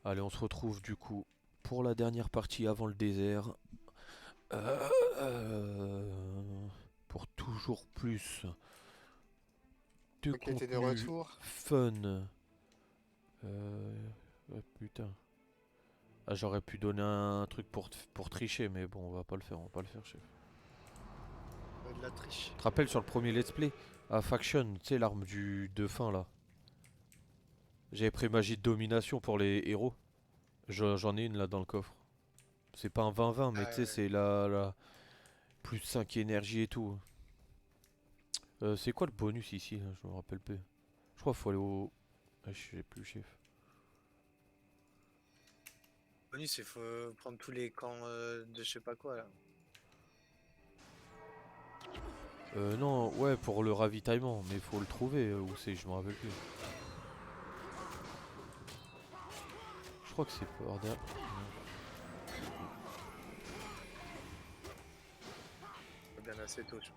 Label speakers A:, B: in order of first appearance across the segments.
A: Allez, on se retrouve du coup pour la dernière partie avant le désert. Euh, pour toujours plus de
B: Ok, t'es de
A: contenu
B: retour.
A: fun. Putain. Ah, j'aurais pu donner un truc pour tricher, mais bon, on va pas le faire, chef.
B: De la triche.
A: Tu te rappelles sur le premier let's play à Faction, tu sais, l'arme de fin là. J'avais pris magie de domination pour les héros. J'en ai une là dans le coffre. C'est pas un 20-20, mais
B: Ah
A: tu sais,
B: ouais.
A: c'est la plus 5 énergie et tout. C'est quoi le bonus ici là, je me rappelle plus. Je crois qu'il faut aller au. Ah, je sais plus, chef.
B: Bonus, il faut prendre tous les camps de je sais pas quoi là.
A: Non, ouais, pour le ravitaillement, mais il faut le trouver où c'est, je me rappelle plus. Je crois que c'est par derrière.
B: Pas bien assez tôt, je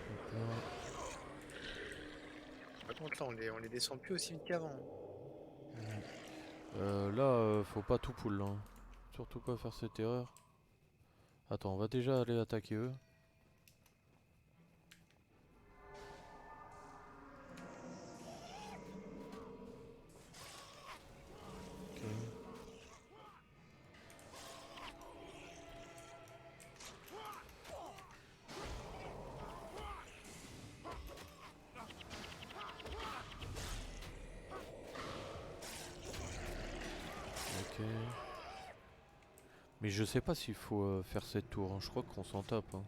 A: Donc là,
B: crois. Par contre, là, on les descend plus aussi vite qu'avant, hein.
A: là, faut pas tout pull là, hein. Surtout pas faire cette erreur. Attends, on va déjà aller attaquer eux. Ok. Ok. Mais je sais pas s'il faut faire cette tour, hein. Je crois qu'on s'en tape, hein.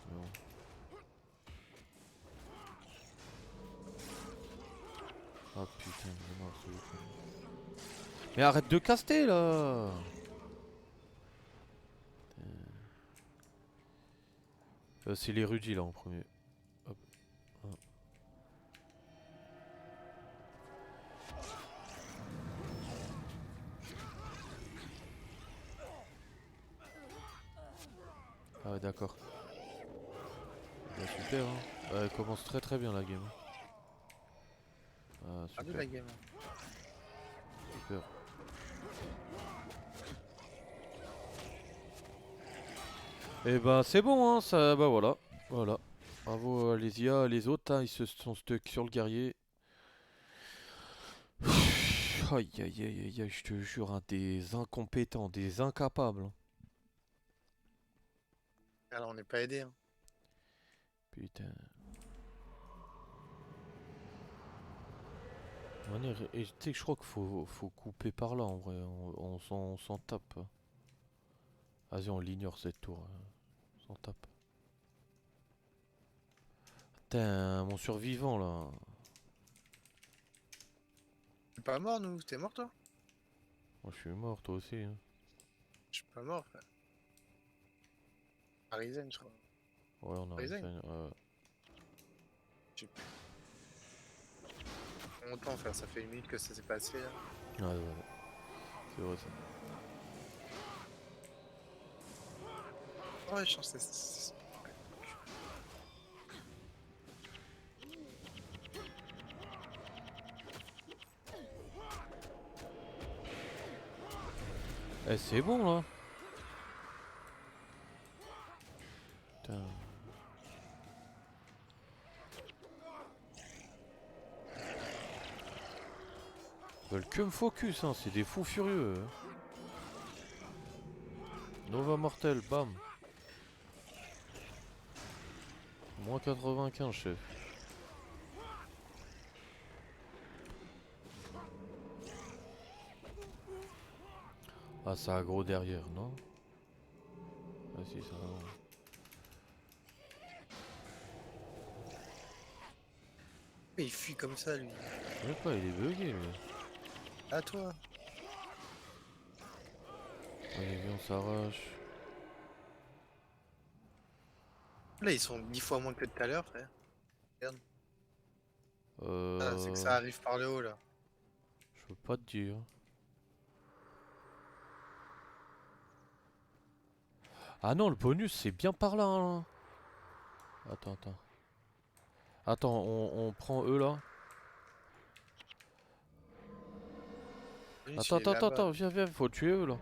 A: Mais bon. Ah putain, mais non, mais arrête de caster là. C'est l'érudit là en premier. Hop. Ah. Ah ouais, d'accord. Bah, super, hein. Elle commence très très bien la game. Ah
B: Ah de
A: super,
B: la game, hein.
A: super. Et bah c'est bon, hein, ça, bah voilà. Voilà. Bravo les IA, les autres, hein, ils se sont stuck sur le guerrier. Aïe aïe aïe aïe aïe, je te jure, hein, des incompétents, des incapables, hein.
B: Alors, on n'est pas aidé, hein.
A: Putain. Et tu sais que je crois qu'il faut couper par là en vrai, on s'en tape, hein. Vas-y, on l'ignore cette tour, on s'en tape. Putain, mon survivant là.
B: T'es pas mort, nous? T'es mort, toi?
A: Moi je suis mort, toi aussi, hein.
B: Je suis pas mort, frère. Arisen, je crois.
A: Ouais, on a réussi.
B: Arisen? Je sais plus. Longtemps, frère. Ça fait une minute que ça s'est passé, là.
A: Ouais, ouais, ouais. C'est vrai ça.
B: Ouais, je pense que ouais.
A: Eh, c'est bon là. Putain. Ils veulent que me focus, hein. C'est des fous furieux, hein. Nova Mortel, bam. Moins 95, chef. Ah, ça aggro derrière, non? Ah, si, ça va.
B: Il fuit comme ça, lui.
A: Je sais pas, il est bugué, lui.
B: À toi.
A: Allez, viens, on s'arrache.
B: Là, ils sont 10 fois moins que tout à l'heure, frère. Regarde. Ah, c'est que
A: Euh.
B: ça arrive par le haut, là.
A: Je peux pas te dire. Ah non, le bonus, c'est bien par là, hein. Attends, attends. Attends, on prend eux là.
B: Lui,
A: Attends,
B: il est
A: attends, attends,
B: là-bas.
A: attends, viens, viens, faut tuer eux là.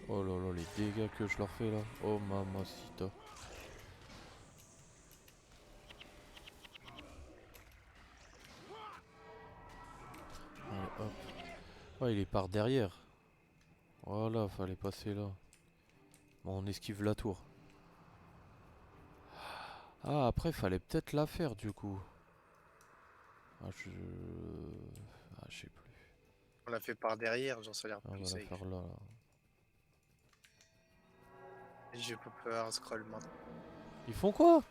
A: Oh là là, les dégâts que je leur fais là. Oh mamacita. Allez, hop. Oh, il est par derrière. Voilà, fallait passer là. Bon, on esquive la tour. Ah, après, fallait peut-être la faire du coup. Ah, je sais plus.
B: On l'a fait par derrière, genre ça a l'air
A: Ah, on
B: plus
A: va la
B: safe.
A: faire là, là.
B: Et je peux pas scroll maintenant.
A: Ils font quoi?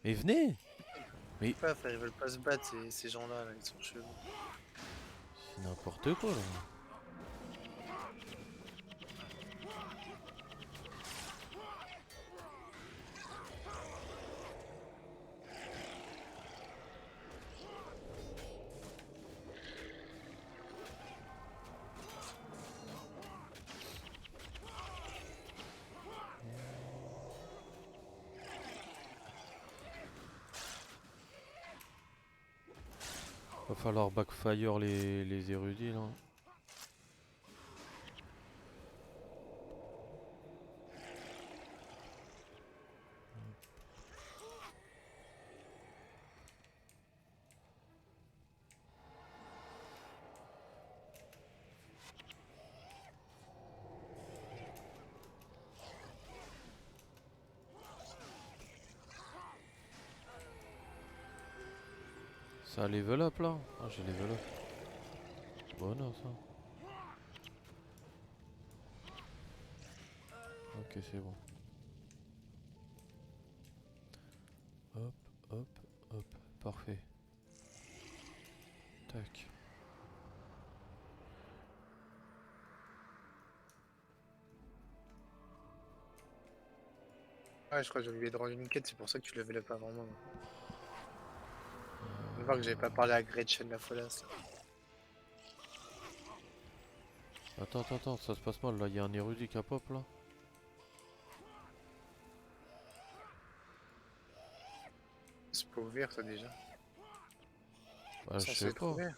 A: Mais venez! Mais
B: Pas, frère, ils veulent pas se battre, ces gens-là, là, ils sont chelous.
A: c'est n'importe quoi là. Va falloir backfire les érudits là. Ça level up là? Ah, j'ai level up. Bonheur ça. Ok, c'est bon. Hop, hop, hop. Parfait. Tac.
B: Ouais, je crois que j'ai oublié de rendre une quête, c'est pour ça que tu level up avant moi. On va voir que j'avais pas parlé à Gretchen la folasse.
A: Attends, attends, attends, ça se passe mal là. Il y a un érudit qui a pop là.
B: C'est pas ouvert ça déjà.
A: Bah, je
B: Censé
A: sais
B: être
A: pas.
B: ouvert.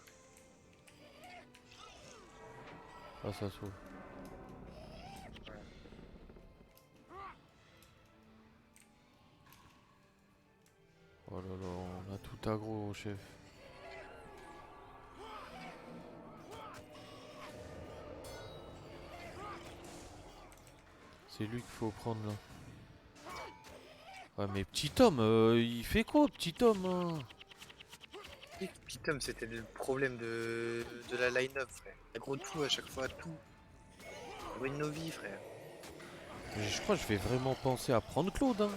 A: Ah, ça s'ouvre.
B: Ouais.
A: Oh là là, on a tout aggro, chef. C'est lui qu'il faut prendre là. Ouais, mais petit homme, il fait quoi, petit homme hein?
B: Et Pitom, c'était le problème de la line-up, frère. Il gros tout à chaque fois, tout. Ça ruine nos vies, frère.
A: Mais je crois que je vais vraiment penser à prendre Claude, hein.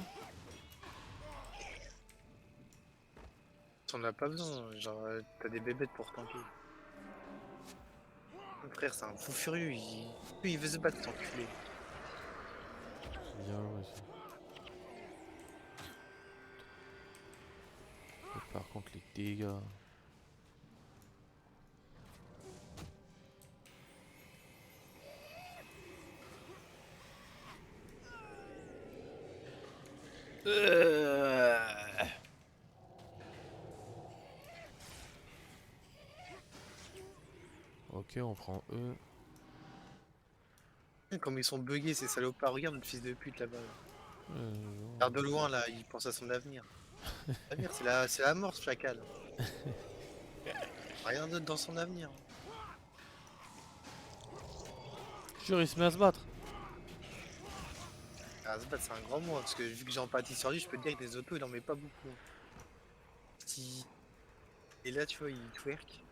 B: On a pas besoin, genre, t'as des bébêtes pour tanker. Mon frère, c'est un fou furieux, lui, il veut se battre, cet enculé.
A: C'est bien joué ça. Et par contre, les dégâts. Ok, on prend eux.
B: Comme ils sont buggés, ces salopards, regarde notre fils de pute là-bas.
A: Euh,
B: Regarde de loin, là, il pense à son avenir. L'avenir, c'est la mort, ce chacal. Rien d'autre dans son avenir.
A: Jure, il se met à se battre.
B: Ah, se battre, c'est un grand mot, hein, parce que vu que j'ai empathie sur lui, je peux te dire que des autos, il en met pas beaucoup. Si... Et là, tu vois, il twerk.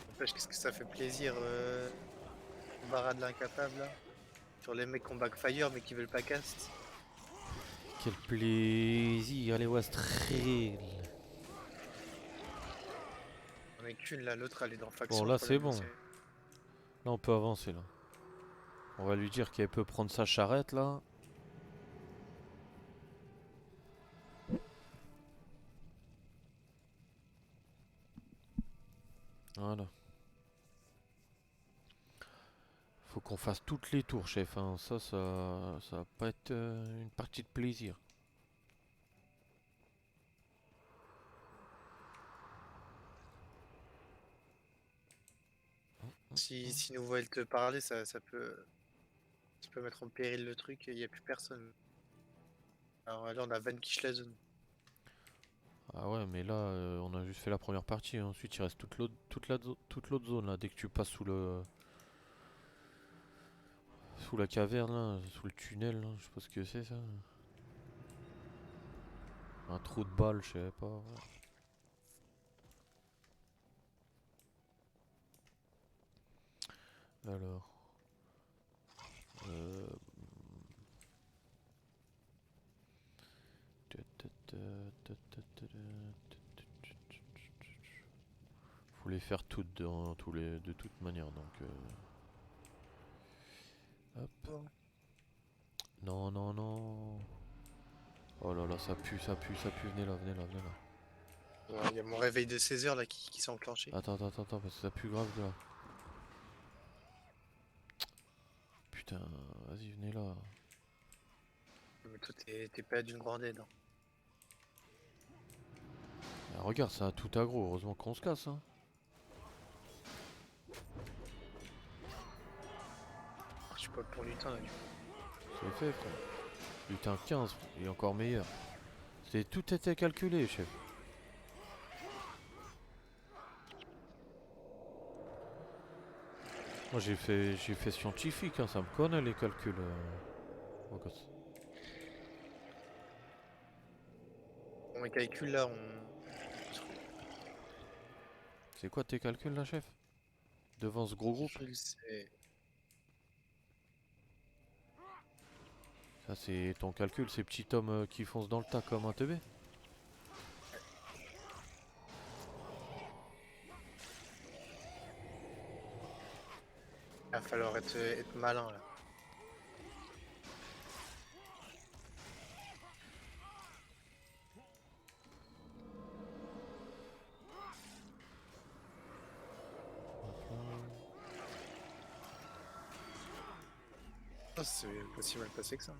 B: N'empêche, qu'est-ce que ça fait plaisir, Bara de l'incapable, là. Sur les mecs qui ont backfire, mais qui veulent pas cast.
A: Quel plaisir, allez, Wastrel.
B: On est qu'une, là, l'autre, elle est dans
A: Bon,
B: faction, le
A: là, c'est
B: problème,
A: bon. Là, on peut avancer, là. On va lui dire qu'elle peut prendre sa charrette, là. Voilà. Faut qu'on fasse toutes les tours, chef. Hein. Ça va pas être une partie de plaisir.
B: Si nous voit te parler, ça peut mettre en péril le truc et il n'y a plus personne. Alors là, on a Van Kish la zone.
A: Ah ouais, mais là, on a juste fait la première partie. Hein. Ensuite, il reste toute l'autre zone là. Dès que tu passes sous la caverne, là, sous le tunnel, là, je sais pas ce que c'est ça. Un trou de balle, je sais pas. Alors. Euh... Faut les faire toutes de toute manière, donc. Hop.
B: Oh.
A: Non, non, non. Oh là là, ça pue, ça pue, ça pue. Venez là, venez là, venez là.
B: Ouais, il y a mon réveil de 16h là qui s'est enclenché.
A: Attends, parce que ça pue grave de là. Putain, vas-y, venez là.
B: Mais toi, t'es pas d'une grande aide. Hein.
A: Ah, regarde, ça a tout aggro. Heureusement qu'on se casse, hein.
B: Je suis pas pour lutin là du coup.
A: C'est fait, frère. Putain, 15, il est encore meilleur. Tout était calculé, chef. Moi j'ai fait scientifique, hein, ça me connaît les calculs. Mon gosse.
B: On les calcule là,
A: C'est quoi tes calculs là, chef? Devant ce gros groupe?
B: c'est.
A: Ça c'est ton calcul, ces petits hommes qui foncent dans le tas comme un teubé?
B: Il va falloir être malin là. Oh, c'est pas si mal passé que ça.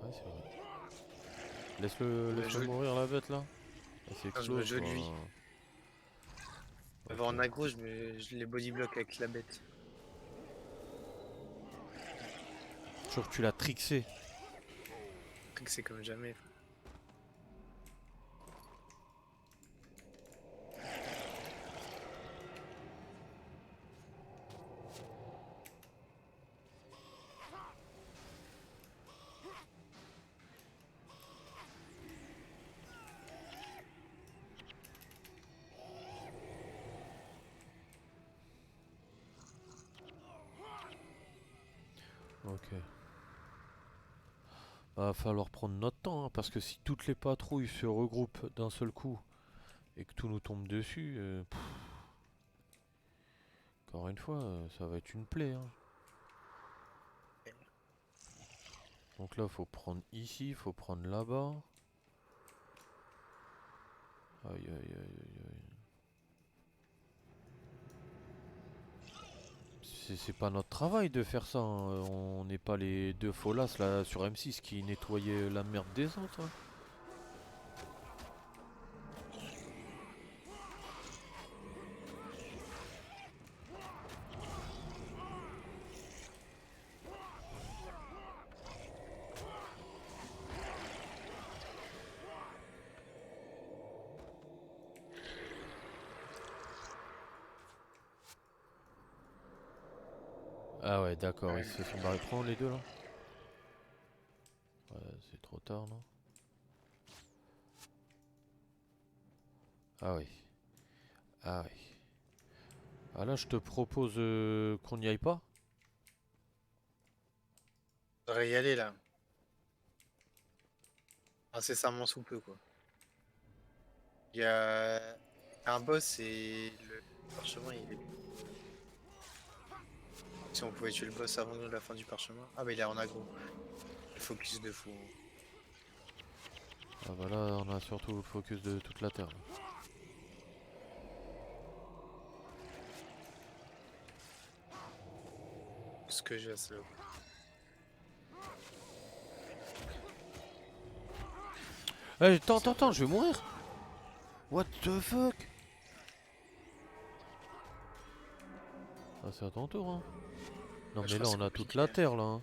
A: Ouais, c'est vrai. Laisse-le
B: Je
A: mourir la bête là. Elle
B: je me
A: s'explose
B: jeu de
A: quoi.
B: lui.
A: Ok.
B: En aggro, je les bodyblock avec la bête.
A: Je trouve que tu l'as trixé.
B: Truc, c'est comme jamais.
A: Ok. Va falloir prendre notre temps, hein, parce que si toutes les patrouilles se regroupent d'un seul coup et que tout nous tombe dessus, encore une fois, ça va être une plaie. Hein. Donc là, faut prendre ici, faut prendre là-bas. Aïe aïe aïe aïe aïe. C'est pas notre travail de faire ça. Hein. On n'est pas les deux folasses là sur M6 qui nettoyaient la merde des autres. Hein. Ah ouais, d'accord, ils
B: Ouais.
A: se sont barrés. Prends les deux là. Ouais, c'est trop tard, non? Ah oui. Ah oui. Ah là, je te propose qu'on n'y aille pas.
B: Faudrait y aller là. Incessamment sous peu quoi. Il y a un boss et le parchemin il est. Si on pouvait tuer le boss avant la fin du parchemin. Ah mais il est en aggro. Le focus de fou.
A: Ah bah là on a surtout le focus de toute la terre. Là.
B: Ce que j'ai, c'est
A: Eh attends, je vais mourir. What the fuck? Ah c'est à ton tour hein. Non
B: je
A: mais
B: crois
A: là
B: que c'est
A: on a toute
B: compliqué.
A: la terre là. Hein.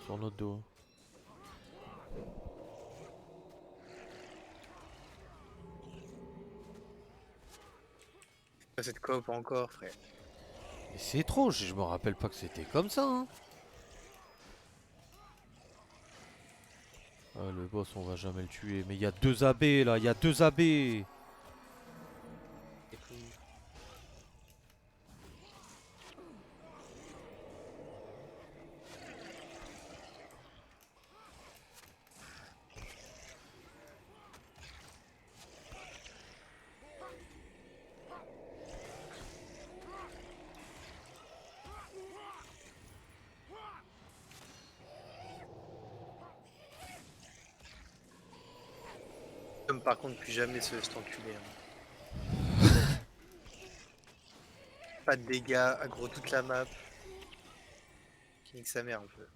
A: Sur notre dos.
B: Pas cette coop encore, frère.
A: Mais c'est trop, je me rappelle pas que c'était comme ça hein. Ah le boss on va jamais le tuer. Mais il y a 2 AB là, il y a 2 AB.
B: Et puis, comme par contre, plus jamais cet enculé. Hein. Pas de dégâts, aggro toute la map. Qui nique sa mère un peu.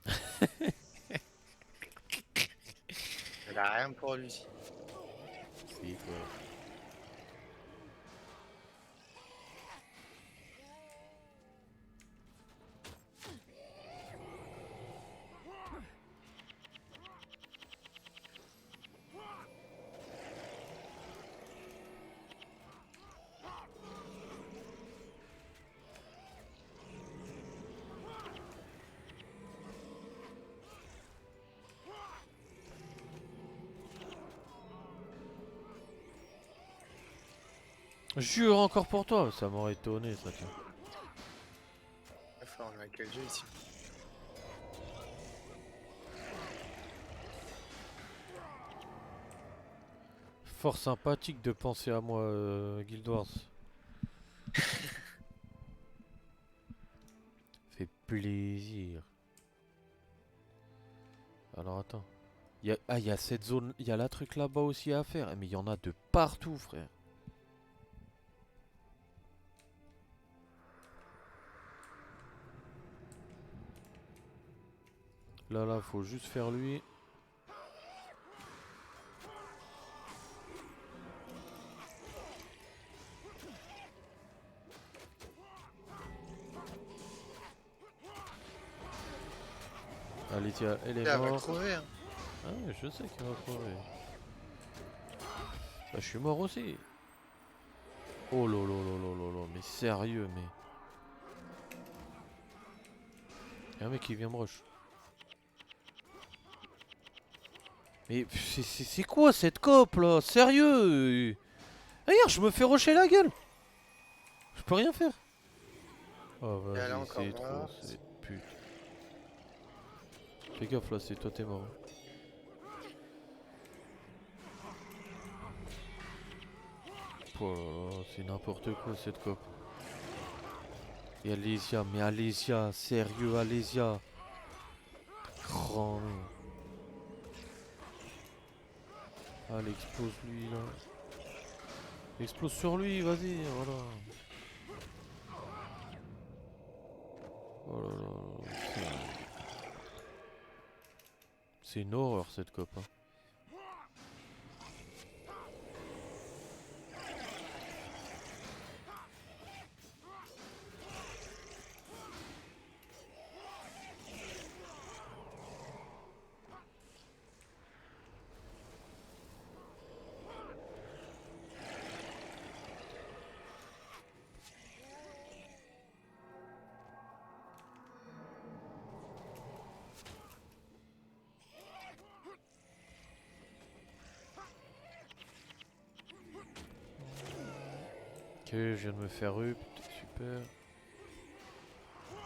B: Elle a rien pour lui.
A: Si quoi. Jure encore pour toi, ça m'aurait étonné ça tiens.
B: Enfin, on a quel jeu ici.
A: Fort sympathique de penser à moi, Guild Wars. Fait plaisir. Alors attends. Il y a cette zone, il y a la truc là-bas aussi à faire. Mais il y en a de partout frère. Là, faut juste faire lui. Allez tiens, elle est
B: Elle va
A: morte.
B: crever. Hein.
A: Ah ouais, je sais qu'elle va crever. Bah, je suis mort aussi. Oh lolo, mais sérieux, mais. Y'a un mec qui vient me rush. Mais c'est quoi cette cope là? Sérieux? Regarde, je me fais rusher la gueule. Je peux rien faire. Oh
B: Et elle est
A: vas-y,
B: encore
A: c'est trop,
B: morte.
A: c'est pute. Fais gaffe là, c'est toi t'es mort. Oh là là, c'est n'importe quoi cette cope. Et Alésia, mais Alésia, sérieux Alésia. Grand. Allez, explose lui là. Explose sur lui, vas-y, voilà. Oh là là, c'est une horreur cette cope. Hein. Ok, je viens de me faire rupt, super.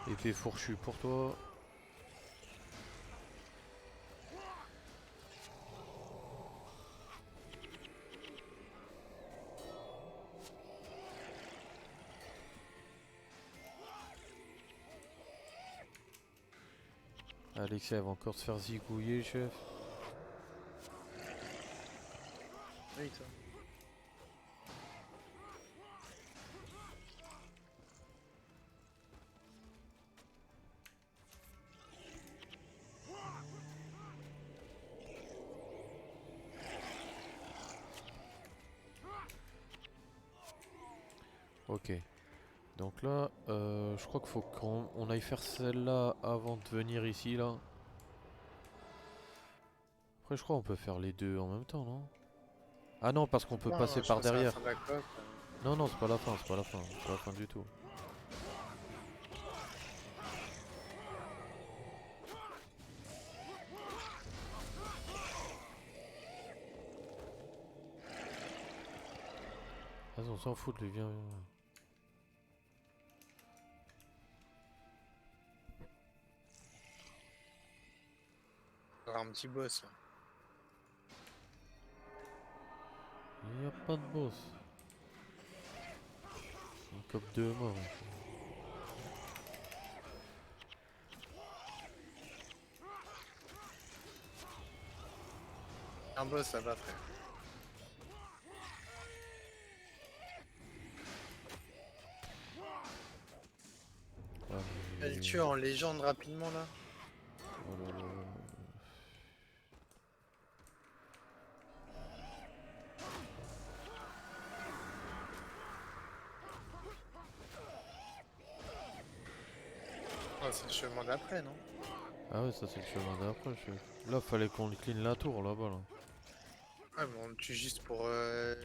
A: Épée fourchue pour toi. Alexia elle va encore se faire zigouiller, chef.
B: Oui, toi.
A: Ok. Donc là, je crois qu'il faut qu'on aille faire celle-là avant de venir ici, là. Après, je crois qu'on peut faire les deux en même temps, non? Ah non, parce qu'on peut
B: Non,
A: passer
B: je
A: par
B: pense à la
A: derrière.
B: fin de la coop.
A: Non, non, c'est pas la fin, c'est pas la fin, c'est pas la fin du tout. Vas-y, on s'en fout de lui, viens, viens.
B: On va avoir un petit boss là.
A: Il y a pas de boss. Un cop de mort.
B: Un boss là-bas, frère.
A: Ah,
B: Elle
A: mais...
B: tue en légende rapidement là.
A: Oh là là.
B: Ah, c'est le chemin d'après, non?
A: Ah ouais, ça c'est le chemin d'après, chef. Là, fallait qu'on clean la tour, là-bas, là.
B: Ouais, mais on le tue juste pour
A: Ouais,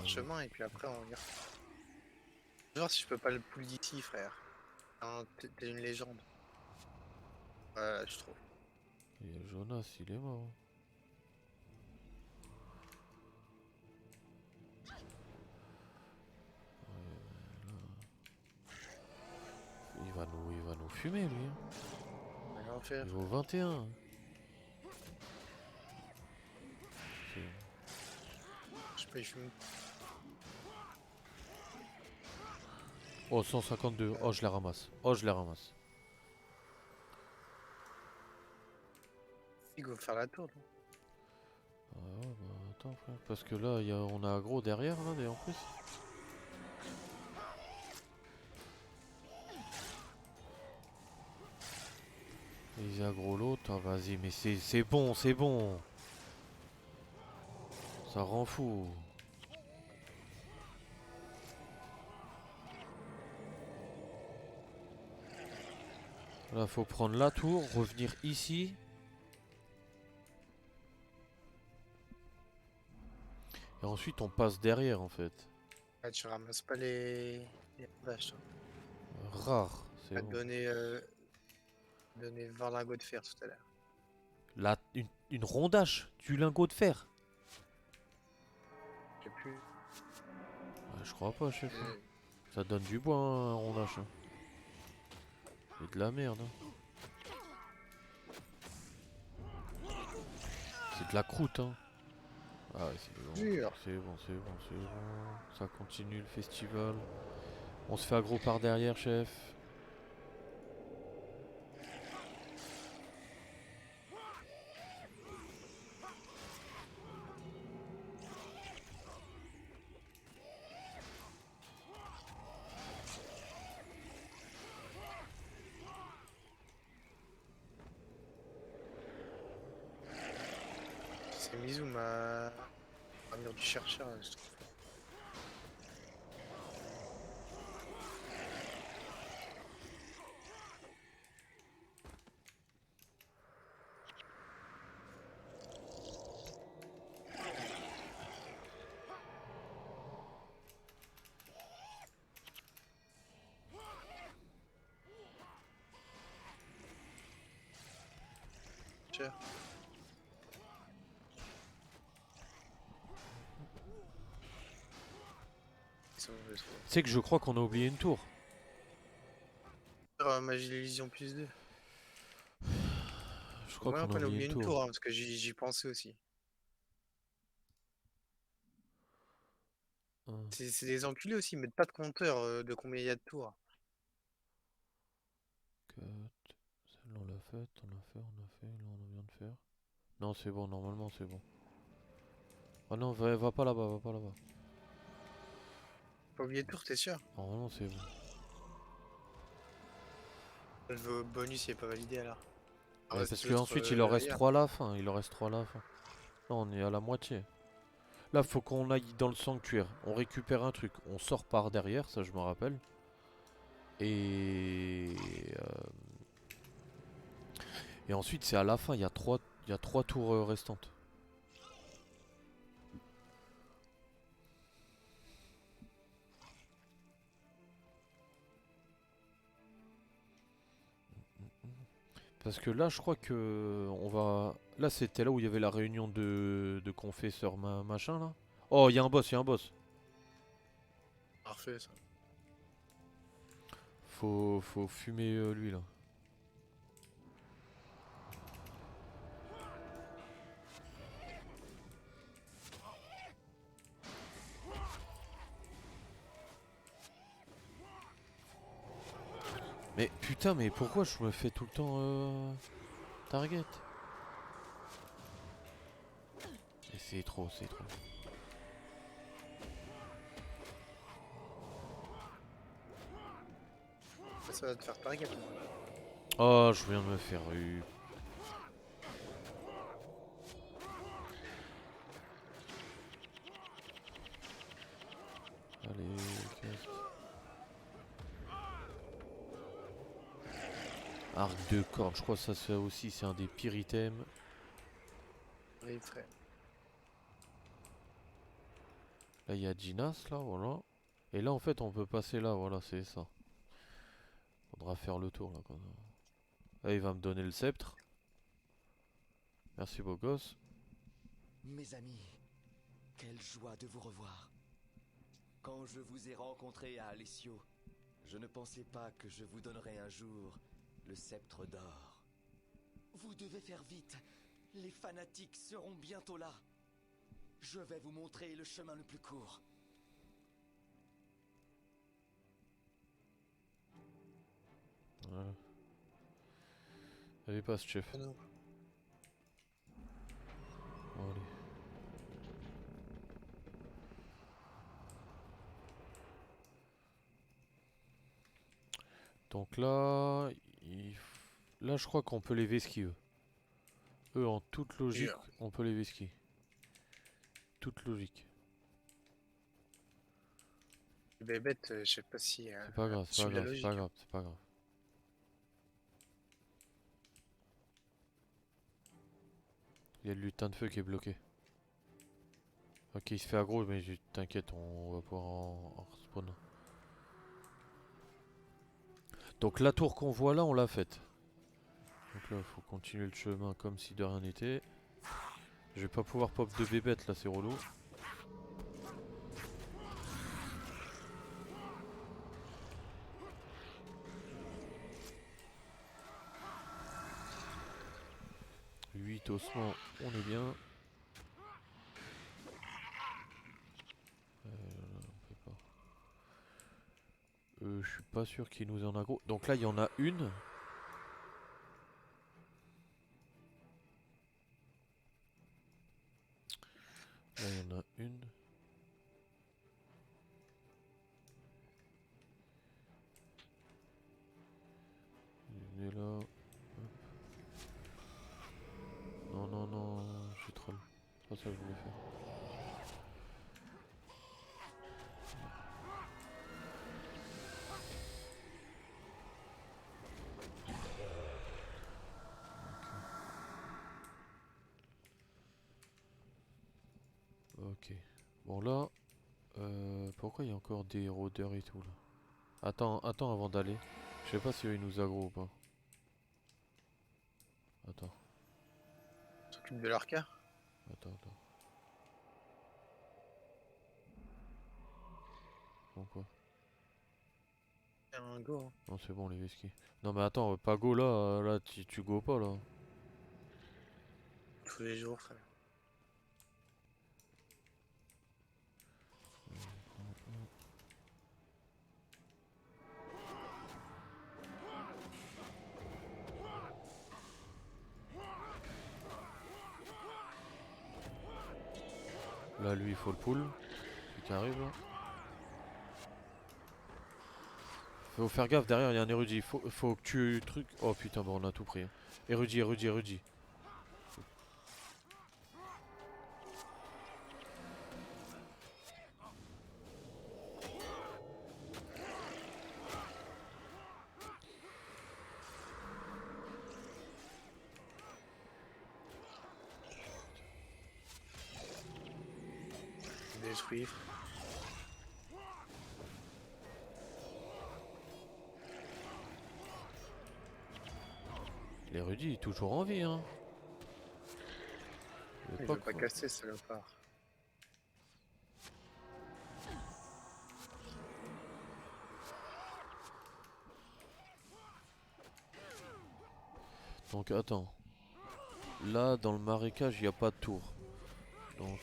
B: chemin et puis après on y retourne. Genre si je peux pas le pull d'ici, frère. Hein, t'es une légende. Ouais, je trouve.
A: et Jonas, il est mort. Il va nous fumer, lui, hein.
B: On va rien faire,
A: Il
B: frère.
A: vaut 21. C'est-
B: Je sais pas, il fume.
A: Oh, 152. Oh, je la ramasse. Oh, je la ramasse.
B: Il faut faire la tour, là.
A: Ah ouais, bah attends, frère. Parce que là, on a aggro derrière, là, et en plus. Ils aggro l'autre. Ah, vas-y, mais c'est bon, c'est bon. Ça rend fou. Là, faut prendre la tour, revenir ici. Et ensuite, on passe derrière, en fait.
B: Ah, tu ramasses pas les vaches, toi.
A: Rare, c'est
B: A
A: bon.
B: donné 20 lingots de fer tout à l'heure.
A: Là, une rondache du lingot de fer.
B: J'ai plus.
A: Ah, je crois pas, chef, hein.
B: euh,
A: Ça donne du bois, hein, un rondache, hein. C'est de la merde, hein. C'est de la croûte, hein. Ah ouais, c'est bon.
B: Dur.
A: C'est bon, c'est bon, c'est bon. Ça continue le festival. On se fait aggro par derrière, chef.
B: C'est Mizu ma armure du chercheur, là, je trouve. Cher. Ils sont mauvais trop.
A: Tu sais que je crois qu'on a oublié une tour.
B: Magie d'illusion plus 2.
A: Je
B: Au
A: crois
B: moins
A: qu'on a
B: qu'on a
A: oublié
B: oublié
A: une
B: une
A: tour.
B: tour, hein, parce que j'y pensais aussi.
A: Hein,
B: C'est des enculés aussi, ils mettent pas de compteur de combien il y a de tours.
A: quatre. Celle-là, on l'a faite, on l'a fait, on a fait. Là, on vient de faire. Non, c'est bon, normalement, c'est bon. Oh non, va pas là-bas, va pas là-bas.
B: Pas oublier le tour, t'es sûr?
A: Oh non, c'est bon.
B: Le bonus il est pas validé alors. Ah
A: Ouais,
B: ouais, si
A: parce
B: tu veux être
A: qu'ensuite il en reste
B: ailleurs.
A: 3 à la fin. Il en reste 3 à la fin. Là, on est à la moitié. Là, faut qu'on aille dans le sanctuaire. On récupère un truc. On sort par derrière, ça je me rappelle. Et, et ensuite, c'est à la fin. Il y a 3 tours restantes. Parce que là, je crois que on va. Là, c'était là où il y avait la réunion de confesseurs machin là. Oh, il y a un boss, il y a un boss.
B: Parfait ça.
A: Faut fumer lui là. Mais putain, mais pourquoi je me fais tout le temps target? Et c'est trop, c'est trop.
B: Ça va te faire target.
A: Oh, je viens de me faire eu. Allez, casse. Arc de corde, je crois que ça aussi c'est un des pires items.
B: Oui, frère.
A: Là il y a Ginas là, voilà. Et là en fait on peut passer là, voilà, c'est ça. Faudra faire le tour là quand même. Là il va me donner le sceptre. Merci beau gosse.
C: Mes amis, quelle joie de vous revoir. Quand je vous ai rencontré à Alessio, je ne pensais pas que je vous donnerais un jour le sceptre d'or. Vous devez faire vite. Les fanatiques seront bientôt là. Je vais vous montrer le chemin le plus court.
A: Voilà. Allez passe chef.
B: Ah non.
A: Bon, allez. Donc là, là je crois qu'on peut les vesquiller eux. Eux en toute logique,
B: Jure.
A: on peut les vesquiller. Toute logique.
B: Les bêtes, je sais pas si
A: C'est pas grave, c'est pas
B: suivent la
A: grave, c'est pas
B: logique.
A: grave, c'est pas grave. Il y a le lutin de feu qui est bloqué. Ok, il se fait aggro, mais t'inquiète, on va pouvoir en respawn. Donc la tour qu'on voit là, on l'a faite. Donc là, il faut continuer le chemin comme si de rien n'était. Je vais pas pouvoir pop de bébête là, c'est relou. Huit ossements, on est bien. On peut pas. Je suis pas sûr qu'il nous en aggro. Donc là, il y en a une. Là, il y en a une. Il est là. Hop. Non, non, non, j'ai troll. C'est pas ça que je voulais faire. Ok. Bon là, pourquoi il y a encore des rôdeurs et tout là? Attends, attends avant d'aller. Je sais pas si eux, ils nous aggro ou pas. Attends,
B: S'occupe de l'arca.
A: attends. Bon quoi?
B: Un go. Hein.
A: Non c'est bon les whisky. Non mais attends, pas go là, là tu go pas là.
B: Tous les jours, frère.
A: Là, lui, il faut le pull. Celui qui arrive là. Faut faire gaffe, derrière il y a un érudit. Faut que tu truc. Oh putain, bon, on a tout pris. Hein. Érudit, érudit, érudit.
B: Détruire.
A: L'érudit est toujours en vie, hein. Il
B: Il
A: veut
B: veut
A: pas
B: pas
A: quoi.
B: casser, salopard.
A: Donc attends. Là, dans le marécage, il n'y a pas de tour. Donc,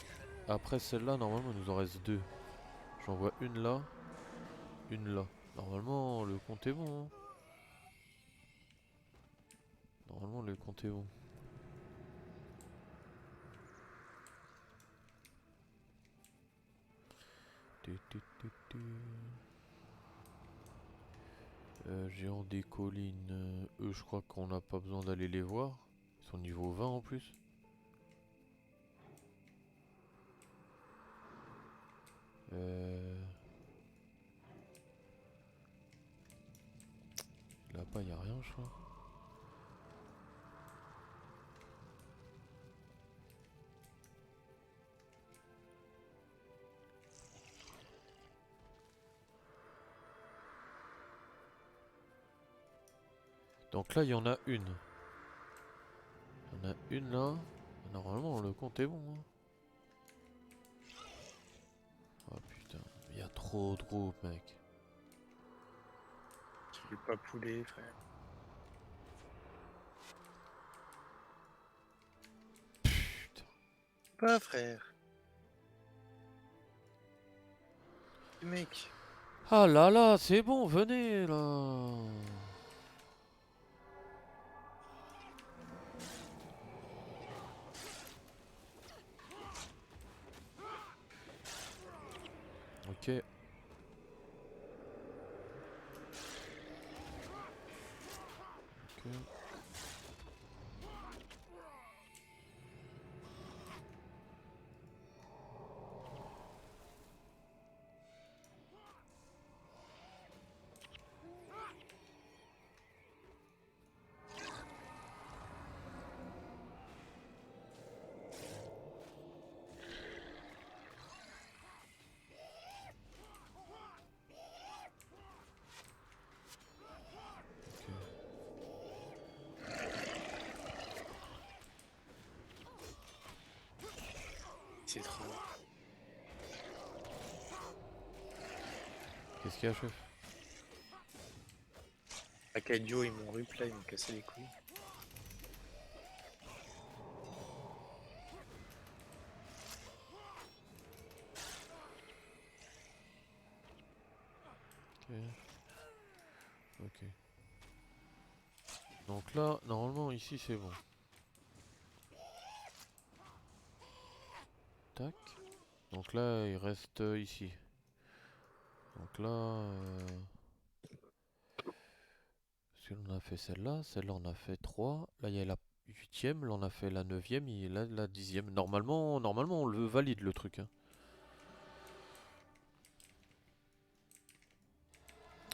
A: après celle-là, normalement, il nous en reste deux. J'en vois une là. Une là. Normalement, le compte est bon. Hein. Normalement, le compte est bon. Géant des collines. Eux, je crois qu'on n'a pas besoin d'aller les voir. Ils sont niveau 20 en plus. Là-bas, il n'y a rien, je crois. Donc là, il y en a une. Il y en a une là. Normalement, le compte est bon. Hein. Oh putain, il y a trop de groupes, mec.
B: Je vais pas pouler, frère.
A: Putain.
B: Pas, frère. Mec.
A: Ah là là, c'est bon, venez là. Ok. Ok.
B: C'est trop.
A: Qu'est-ce qu'il y a, chef?
B: Akadio, ils m'ont replay, ils m'ont cassé les couilles.
A: Ok. Ok. Donc là, normalement, ici, c'est bon. Tac. Donc là, il reste ici. Donc là... Parce qu'on a fait celle-là. Celle-là, on a fait 3. Là, il y a la 8ème. Là, on a fait la 9ème. Et là, la 10ème. Normalement, on le valide, le truc. Hein.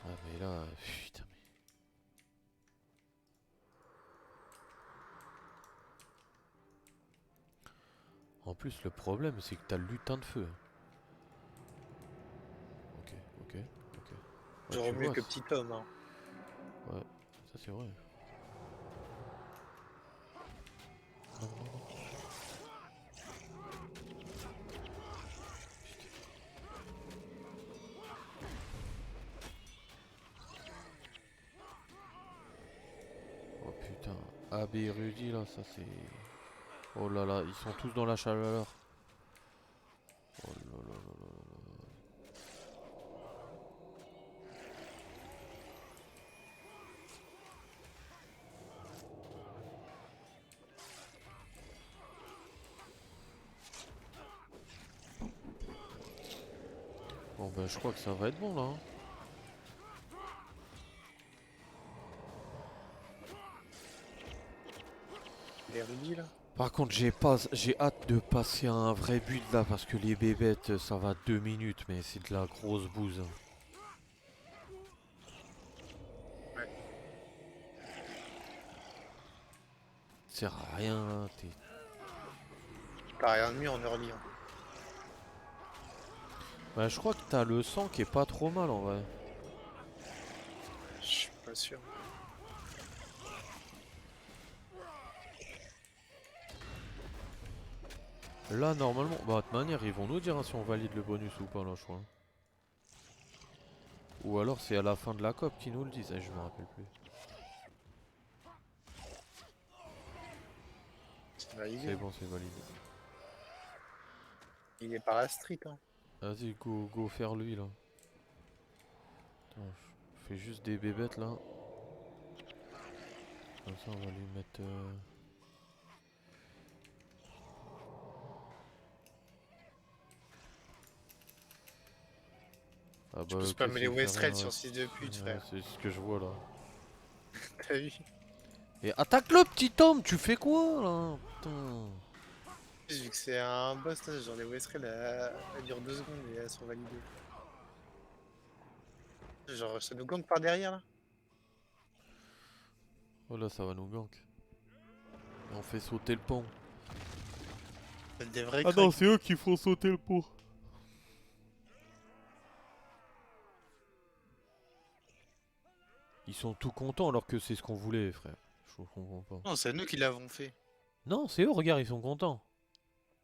A: Ah, mais là... Putain, mais... En plus, le problème, c'est que t'as le lutin de feu. Ok, ok, ok. Ouais,
B: Genre
A: tu
B: mieux
A: vois,
B: que petit homme, hein.
A: ouais, ça c'est vrai. Non, non, non. Oh putain. AB et Rudy là, ça c'est... Oh là là, ils sont tous dans la chaleur. Oh là là là là là. Bah, je crois que ça va être bon là, hein.
B: Les rubis là.
A: Par contre, j'ai hâte de passer à un vrai but là parce que les bébêtes, ça va 2 minutes, mais c'est de la grosse bouse, hein.
B: Ouais.
A: Ça sert à rien là.
B: T'as rien de mieux en early. Hein.
A: Bah, je crois que t'as le sang qui est pas trop mal en vrai.
B: Je suis pas sûr.
A: Là, normalement, bah, de toute manière, ils vont nous dire hein, si on valide le bonus ou pas là, je crois. Ou alors c'est à la fin de la COP qu'ils nous le disent, je me rappelle plus.
B: C'est validé.
A: C'est
B: Hein.
A: bon, c'est validé.
B: Il est par la street. Hein.
A: Vas-y, go faire lui là. Attends, je fais juste des bébêtes là. Comme ça, on va lui mettre. Ah
B: Tu
A: bah,
B: peux
A: ok,
B: spammer les
A: s'il fait
B: Westrel
A: rien,
B: sur
A: ouais.
B: 6 de pute,
A: Ouais,
B: frère.
A: c'est ce que je vois là.
B: T'as vu?
A: Et attaque le petit homme, tu fais quoi là? Putain.
B: Vu que c'est un boss, là, genre les Westrel, elles durent 2 secondes et elles sont validées. Genre, ça nous gank par derrière là?
A: Oh là, ça va nous gank. Et on fait sauter le pont.
B: C'est des vrais
A: Ah non,
B: cracks.
A: c'est eux qui font sauter le pont. Ils sont tout contents alors que c'est ce qu'on voulait, frère. Je comprends pas.
B: Non, c'est nous qui l'avons fait.
A: Non, c'est eux, regarde, ils sont contents.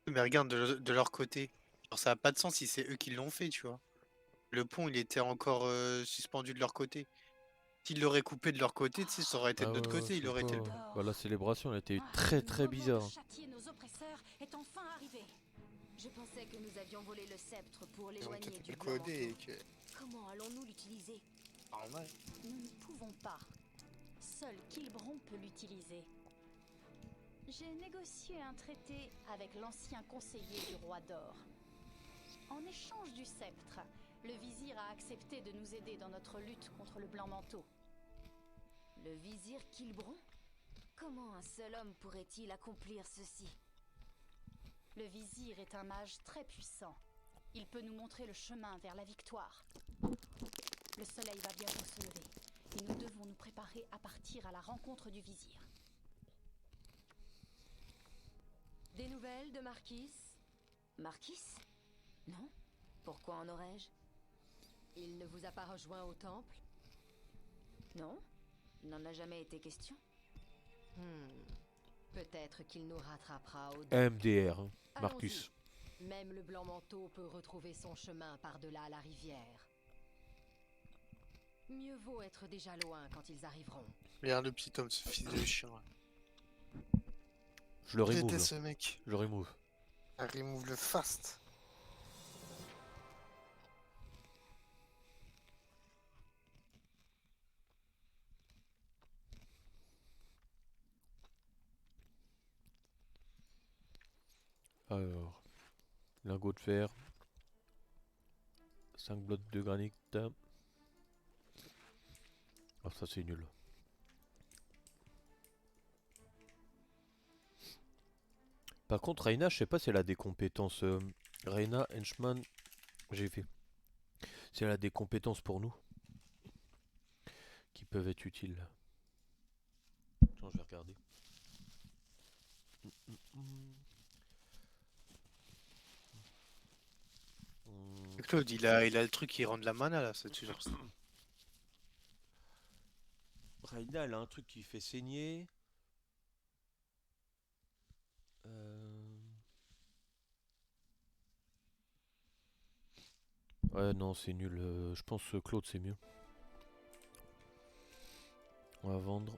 B: Mais regarde, de leur côté. Genre, ça a pas de sens si c'est eux qui l'ont fait, tu vois. Le pont, il était encore suspendu de leur côté. S'ils l'auraient coupé de leur côté, tu sais, ça aurait été
A: Ah
B: de
A: ouais,
B: notre
A: ouais,
B: côté,
A: je
B: il
A: sais
B: aurait été le
A: pas.
B: pont.
A: Bah la célébration, elle a été très très bizarre.
D: Le moment de châtier nos oppresseurs est enfin arrivé.
E: Je pensais que nous avions volé le sceptre pour
B: Ils ont
E: l'éloigner
B: peut-être
E: du
B: mal
E: blanc
B: codé et
E: manteau.
B: que.
E: Comment allons-nous l'utiliser?
B: Normal.
D: Nous ne pouvons pas. Seul Kilbron peut l'utiliser. J'ai négocié un traité avec l'ancien conseiller du roi d'or. En échange du sceptre, le vizir a accepté de nous aider dans notre lutte contre le blanc manteau.
E: Le vizir Kilbron? Comment un seul homme pourrait-il accomplir ceci?
D: Le vizir est un mage très puissant. Il peut nous montrer le chemin vers la victoire. Le soleil va bientôt se lever et nous devons nous préparer à partir à la rencontre du vizir.
E: Des nouvelles de Marquis? Marquis? Non? Pourquoi en aurais-je? Il ne vous a pas rejoint au temple? Non? Il n'en a jamais été question. Peut-être qu'il nous rattrapera au
A: MDR, hein,
E: Allons-y.
A: Marcus.
E: Même le blanc manteau peut retrouver son chemin par-delà la rivière. Mieux vaut être déjà loin quand ils arriveront.
B: Regarde le petit homme, ce fils de chien. Là.
A: Je le
B: Je
A: remove.
B: déteste
A: Là.
B: ce mec.
A: Je le remove.
B: Ah, remove le fast.
A: Alors, lingot de fer. 5 blocs de granit. Ah, ça c'est nul. Par contre, Reina, je sais pas si elle a des compétences. Reina, Henchman, j'ai fait. Si elle a des compétences pour nous qui peuvent être utiles. Attends, je vais regarder.
B: Claude, il a le truc qui rend de la mana là, c'est toujours ça.
A: Reina, elle a un truc qui fait saigner. Ouais, non, c'est nul. Je pense que Claude, c'est mieux. On va vendre.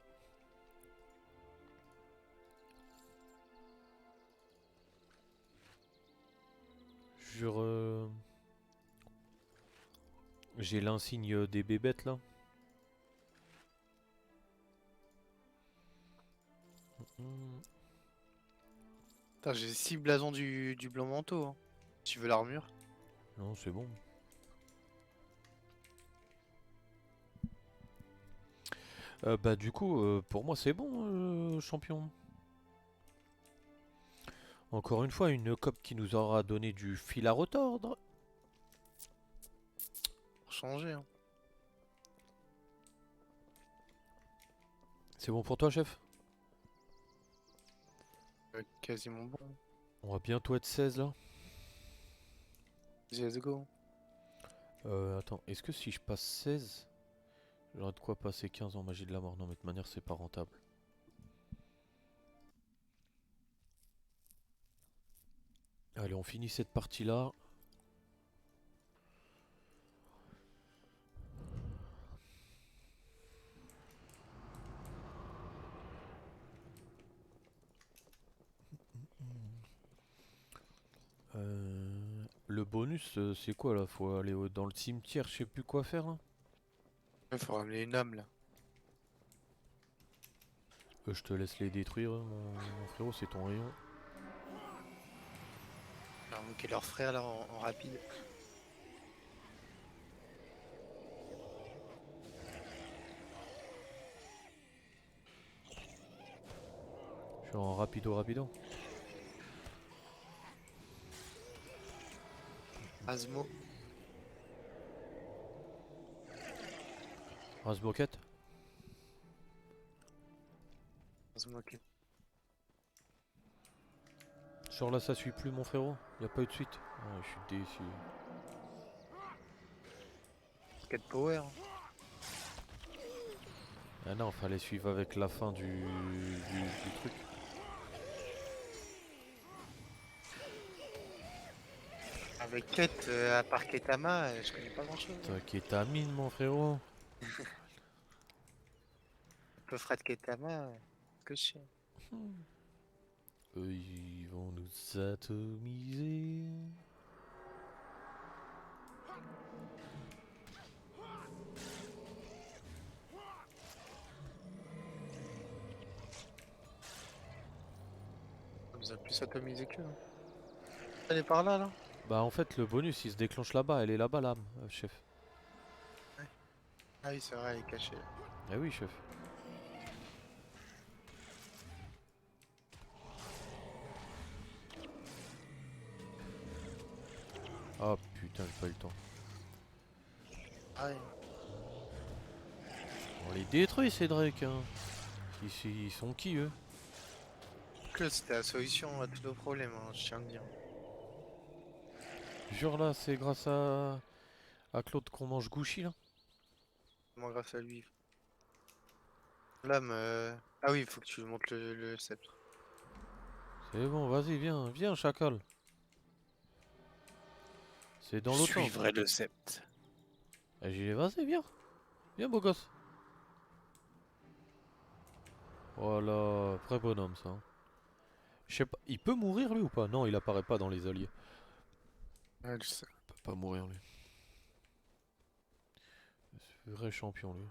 A: Jure. J'ai l'insigne des bébêtes là.
B: Putain, j'ai 6 blasons du blanc manteau. Hein. Tu veux l'armure?
A: Non, c'est bon. Bah du coup, pour moi c'est bon, champion. Encore une fois, une COP qui nous aura donné du fil à retordre.
B: Pour changer, hein.
A: C'est bon pour toi, chef?
B: Quasiment bon.
A: On va bientôt être 16 là.
B: Let's go.
A: Attends, est-ce que si je passe 16, j'aurais de quoi passer 15 en magie de la mort? Non, mais de toute manière, c'est pas rentable. Allez, on finit cette partie là. Le bonus, c'est quoi là? Faut aller dans le cimetière, je sais plus quoi faire là.
B: Il faut ramener une âme là.
A: Je te laisse les détruire, mon frérot, c'est ton rayon.
B: Alors, invoquer leur frère là en rapide.
A: Je suis en rapido.
B: Asmo.
A: Rase-boquette.
B: Asmo, ok.
A: Genre là, ça suit plus, mon frérot. Y a pas eu de suite. Ah, je suis déçu.
B: 4 power.
A: Ah non, fallait suivre avec la fin du truc.
B: Avec quête à part Ketama, je connais pas grand chose.
A: Kétamine, mon frérot.
B: Peu frais de Ketama, que je sais.
A: Eux, ils vont nous atomiser.
B: On nous a plus atomisé que. Hein. Elle est par là, là.
A: Bah en fait, le bonus, il se déclenche là-bas. Elle est là-bas, l'âme, chef.
B: Ah oui, c'est vrai, elle est cachée.
A: Eh oui, chef. Ah putain, j'ai pas eu le temps.
B: Ah oui.
A: On les détruit, ces drakes, hein. Ils sont qui, eux?
B: Que c'était la solution à tous nos problèmes, hein, je tiens à le dire.
A: Jure là, c'est grâce à Claude qu'on mange Gouchi, là.
B: Comment grâce à lui. L'âme. Ah oui, il faut que tu montes le sceptre.
A: C'est bon, vas-y, viens, chacal. C'est dans
B: Je
A: l'autre sens.
B: suivrai le sceptre.
A: Eh, j'y vais, vas-y, viens, beau gosse. Voilà, vrai bonhomme, ça. Hein. Je sais pas, il peut mourir, lui, ou pas? Non, il apparaît pas dans les alliés.
B: Ouais, je sais.
A: Il peut pas mourir, lui. C'est un vrai champion, lui.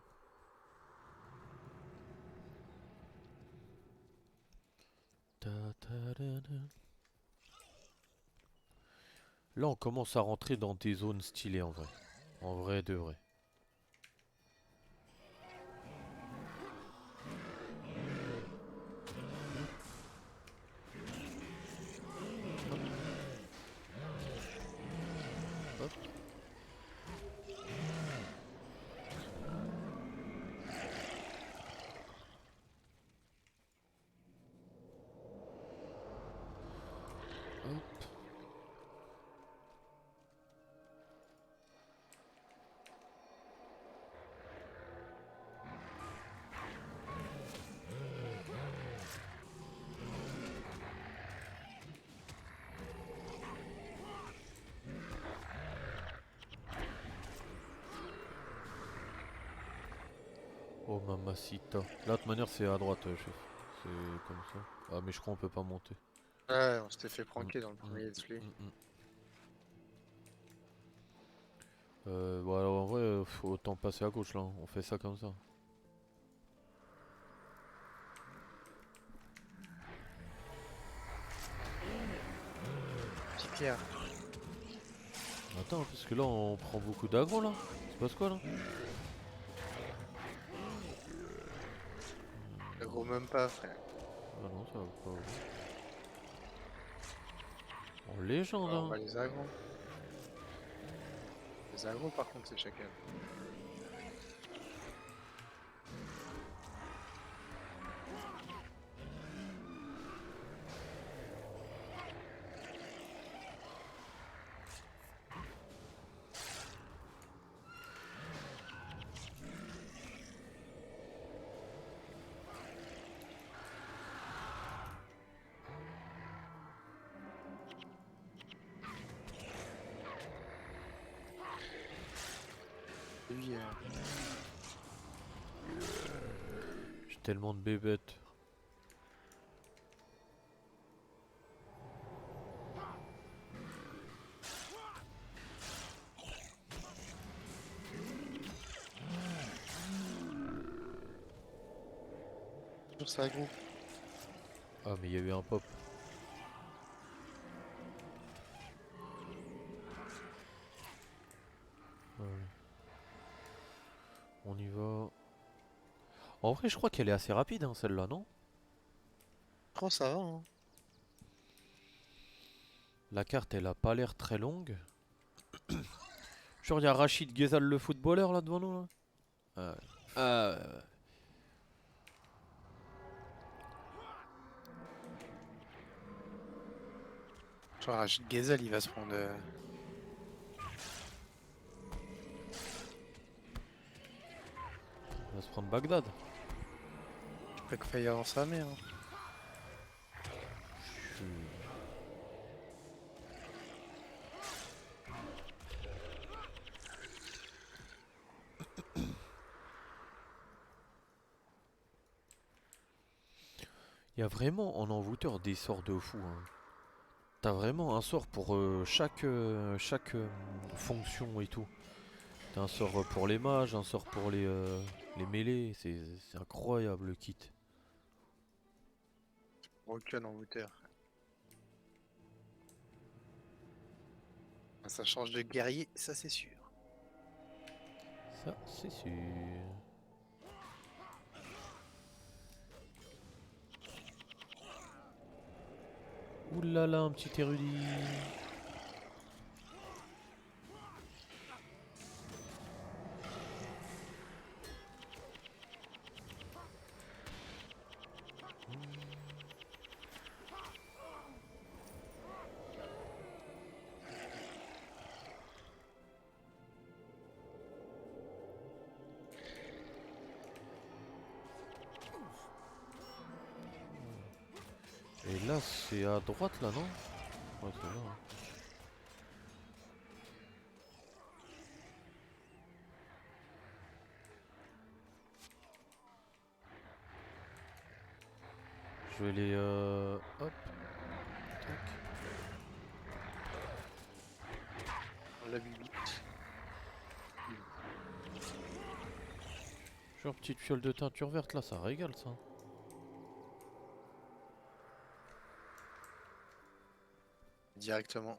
A: Là, on commence à rentrer dans des zones stylées, en vrai. En vrai de vrai. Hop. Hop. Oh mamacita. Là, de toute manière, c'est à droite, chef. C'est comme ça. Ah, mais je crois qu'on peut pas monter.
B: Ouais, on s'était fait pranker dans le premier let's play.
A: Bon, alors, en vrai, faut autant passer à gauche là. On fait ça comme ça.
B: Petite pierre.
A: Attends, parce que là, on prend beaucoup d'aggro là. C'est passe quoi là?
B: aggro même pas, frère.
A: Ah non, ça va pas. Ouais. En légende,
B: Alors, on
A: hein.
B: va les aggro. Les aggro, par contre, c'est chacal. Lui,
A: J'ai tellement de bébêtes.
B: sur sa aggro.
A: Ah, mais il y a eu un pop. Ouais. On y va. En vrai, je crois qu'elle est assez rapide, hein, celle-là, non?
B: Je crois que ça va, hein.
A: La carte, elle a pas l'air très longue. Genre, il y a Rachid Ghezal, le footballeur, là, devant nous, là. Ah, ouais. Ah, ouais, ouais.
B: Genre, Rachid Ghezal, il va se prendre.
A: On va se prendre Bagdad.
B: Backfire dans sa mère. Hein.
A: Il y a vraiment en envoûteur des sorts de fou, hein. T'as vraiment un sort pour chaque fonction et tout. T'as un sort pour les mages, un sort pour les mêlées. C'est incroyable le kit.
B: Aucun envoûteur. Ça change de guerrier, ça c'est sûr.
A: Ça, c'est sûr. Ouh là là, un petit érudit. Et là, c'est à droite, là, non? Ouais, c'est là, hein. Je vais les... Hop. Tac.
B: On l'a vu vite.
A: Genre, petite fiole de teinture verte, là, ça régale, ça.
B: Directement.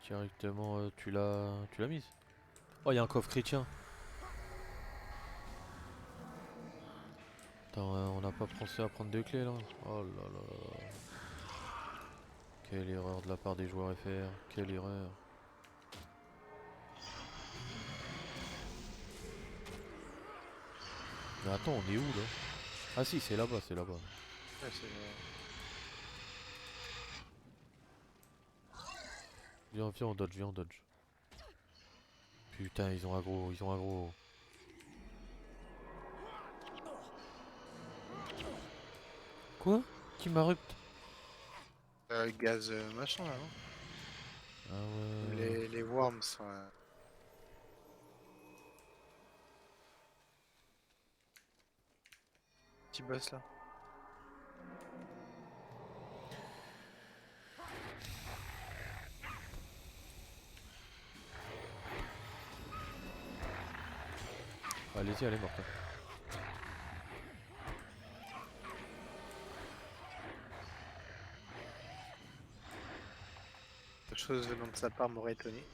A: Directement, tu l'as mise. Oh, il y a un coffre chrétien. Attends, on n'a pas pensé à prendre deux clés, là. Oh là là. Quelle erreur de la part des joueurs FR. Quelle erreur. Mais attends, on est où, là? Ah si, c'est là-bas, c'est là-bas.
B: Ouais,
A: Viens, viens, on dodge, viens, on dodge. Putain, ils ont aggro, ils ont aggro. Quoi? Qui m'a rupt?
B: gaz machin là, non?
A: Ah ouais.
B: Les worms. Petit boss là.
A: Allez-y, allez, mortel.
B: Quelque chose venant de sa part m'aurait étonné.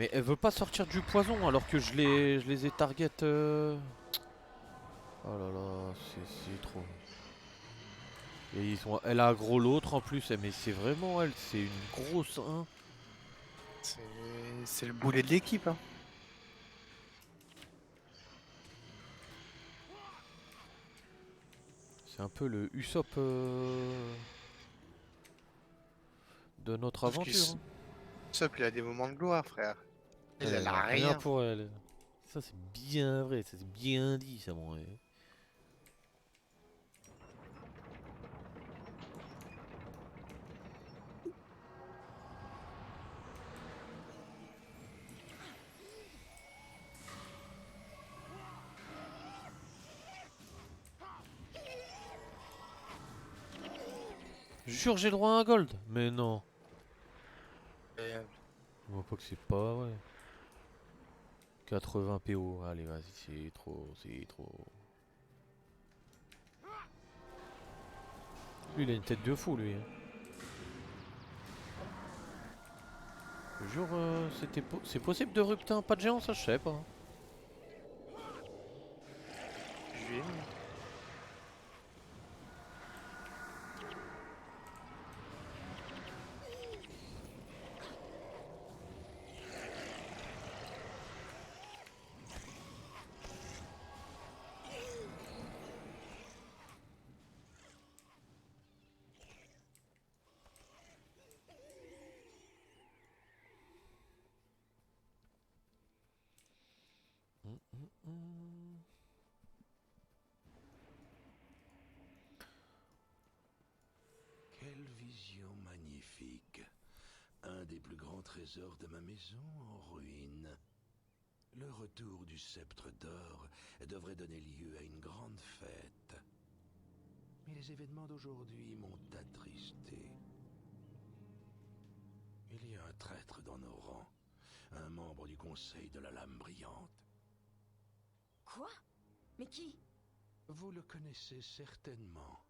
A: Mais elle veut pas sortir du poison alors que je les ai target. Oh là là, c'est trop. Et ils sont, elle a aggro l'autre en plus, mais c'est vraiment elle, c'est une grosse 1.
B: C'est le boulet de l'équipe, hein.
A: C'est un peu le Usopp de notre
B: Sauf
A: aventure. Hein.
B: Usopp, il a des moments de gloire, frère.
A: Elle,
B: Elle
A: elle a
B: a
A: rien
B: rien.
A: pour elle. Ça c'est bien vrai, ça c'est bien dit ça mon gars. Jure j'ai le droit à un gold. Mais non.
B: Et,
A: Je vois pas que c'est pas vrai. 80 PO, allez vas-y, c'est trop, c'est trop. Lui il a une tête de fou lui. Hein. Je jure, c'est possible de rupter un pas de géant, ça je sais pas.
B: je lui ai mis.
F: Quelle vision magnifique. Un des plus grands trésors de ma maison en ruine. Le retour du sceptre d'or devrait donner lieu à une grande fête. Mais les événements d'aujourd'hui m'ont attristé. Il y a un traître dans nos rangs, un membre du conseil de la lame brillante.
E: Quoi? Mais qui?
F: Vous le connaissez certainement.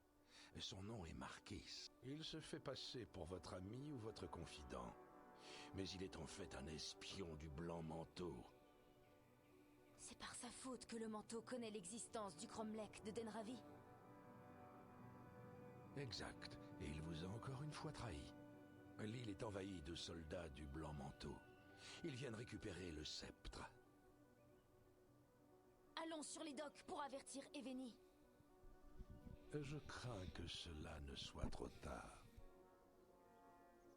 F: Son nom est Marquis. Il se fait passer pour votre ami ou votre confident. Mais il est en fait un espion du blanc manteau.
E: C'est par sa faute que le manteau connaît l'existence du Cromlech de Denravi.
F: Exact. Et il vous a encore une fois trahi. L'île est envahie de soldats du blanc manteau. Ils viennent récupérer le sceptre.
E: Allons sur les docks pour avertir Eveni.
F: Je crains que cela ne soit trop tard.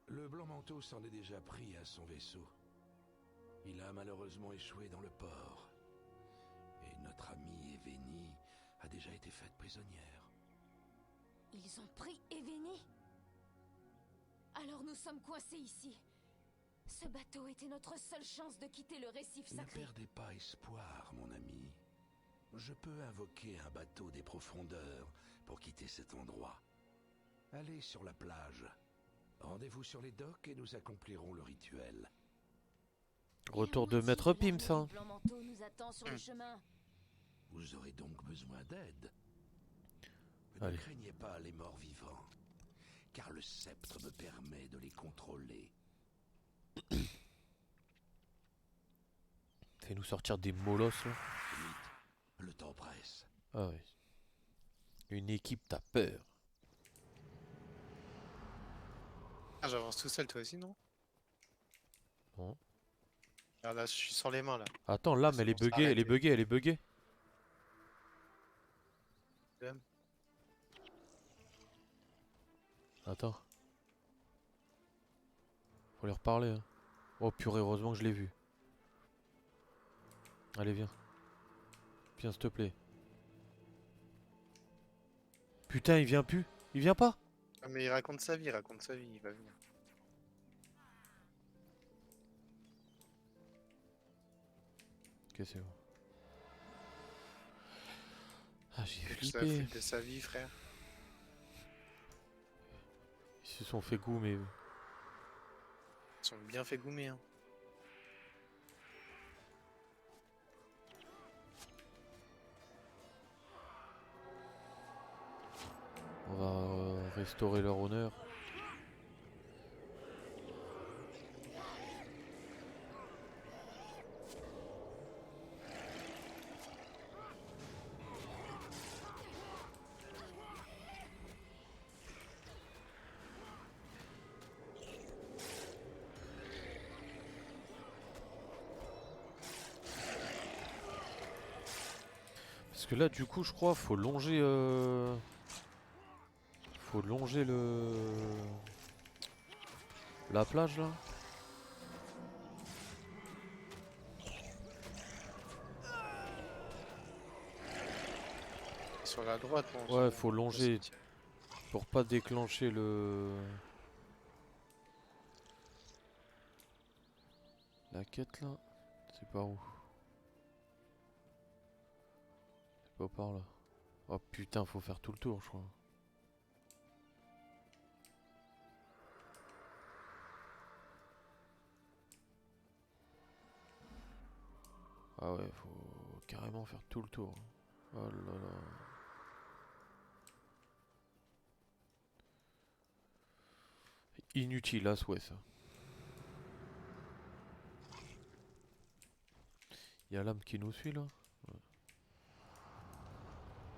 F: Le blanc manteau s'en est déjà pris à son vaisseau. Il a malheureusement échoué dans le port. Et notre amie Eveni a déjà été faite prisonnière.
E: Ils ont pris Eveni? Alors nous sommes coincés ici. Ce bateau était notre seule chance de quitter le récif
F: Ne
E: sacré.
F: perdez pas espoir, mon ami. Je peux invoquer un bateau des profondeurs pour quitter cet endroit. Allez sur la plage. Rendez-vous sur les docks et nous accomplirons le rituel.
A: Retour
E: La
A: de
E: moitié
A: Maître
E: l'armée
A: Pim, ça.
E: du blanc manteau nous attend sur le chemin.
F: Vous aurez donc besoin d'aide.
A: Allez.
F: Ne craignez pas les morts vivants, car le sceptre me permet de les contrôler.
A: Fais-nous sortir des molosses là.
F: Vite, le temps presse.
A: Ah ouais. Une équipe, t'as peur.
B: Ah, j'avance tout seul, toi aussi, non?
A: Bon.
B: Ah, là, je suis sur les mains, là.
A: Attends, l'âme,
B: C'est
A: elle est
B: bon, ça
A: buggée, elle est
B: arrête.
A: buggée, elle est buggée.
B: L'âme.
A: Attends. Faut lui reparler. Hein. Oh purée, heureusement que je l'ai vu. Allez, viens. Viens, s'il te plaît. Putain, il vient plus. Il vient pas.
B: Ah, mais il raconte sa vie, il va venir.
A: Ok, c'est bon. Ah, j'ai
B: C'est la
A: flippé.
B: fête de sa vie, frère.
A: Ils se sont fait goût, mais...
B: Ils sont bien fait goumer, hein.
A: On va restaurer leur honneur. que là, du coup, je crois, faut longer... Faut longer le... La plage, là.
B: Sur la droite, non,
A: Ouais,
B: c'est-
A: faut longer pour pas déclencher le... La quête, là. C'est par où? C'est pas par là. Oh putain, faut faire tout le tour, je crois. Ah ouais, faut carrément faire tout le tour. Oh là là. Inutile à souhait, ça. Y'a l'âme qui nous suit, là.